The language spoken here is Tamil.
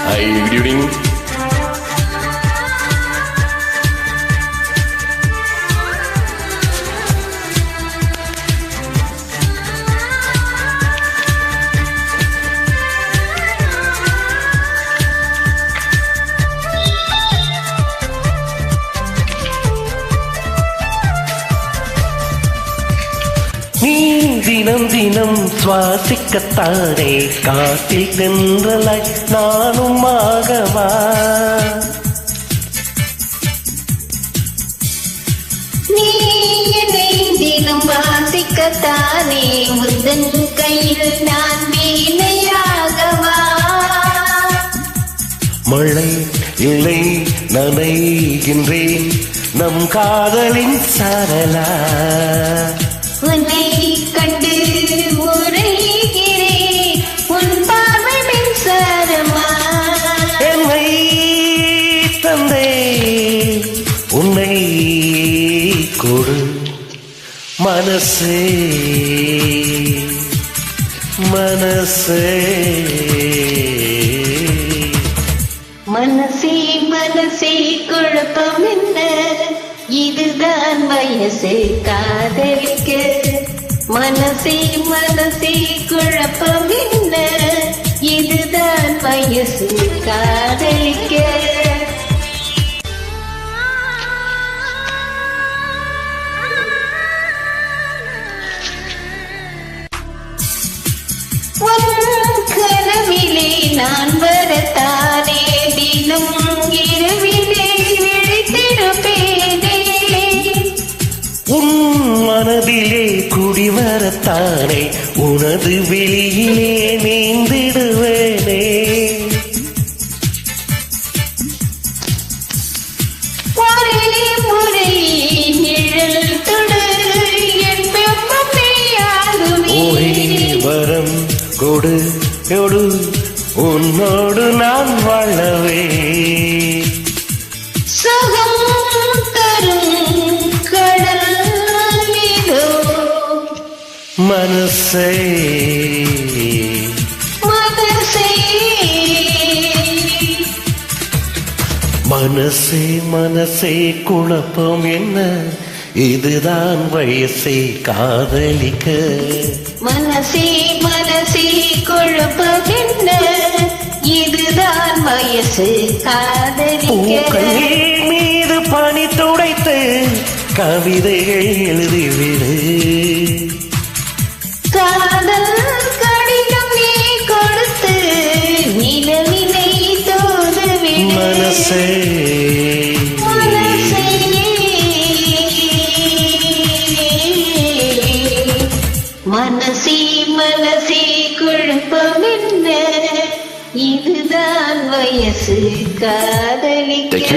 Hi, good evening. நீ தினம் தினம் சுவாசிக்கத்தானே காட்டில் தென்றலாய் நானும் ஆகவா? நீ என்னை தினம் வாசிக்கத்தானே முந்தன் கையில் நான் வீணையாகவா? மழை இல்லை நனைகின்றேன் நம் காதலின் சரலா. உன்னை கண்டு உரைகிறேன் உன் பார்வை மின்சாரமா. என்னை தந்தே உன்னை கொடு மனசே மனசே. மனசே மனசே குழப்பம் என்ன, இதுதான் வயசு காதலிக்க. மனசே மனசே குழப்பம் என்ன, இதுதான் வயசு காதலிக்க. கனவிலே நான் வரத்தானே தினம் இரவிலே விழித்திருப்பேனே. உன் மனதிலே குடிவரத்தானே உனது வெளியிலே நீந்திடுவேனே. ஒரே முறை நிழல் தொடு என் வெப்பம் நீயாகுமே. ஒரே வரம் கொடு கொடு உன்னோடு நான் வாழவே. சுகம் தரும் கடல் இதோ மனசே மனசே. மனசே மனசே குழப்பம் என்ன, இதுதான் வயசே காதலிக்க. மனசே மனசே குழப்பம் என்ன, இதுதான் வயசு காதலிக்க. பூக்கள் மீது பனி துடைத்து கவிதைகள் எழுதிவிடு. காதல் கடிதம் நீ கொடுத்து நிலவினை தோதுவிடு. மனசே மனசே மனசே மனசே குழப்பம் என்ன, இதுதான் வயசு காதலிக்க.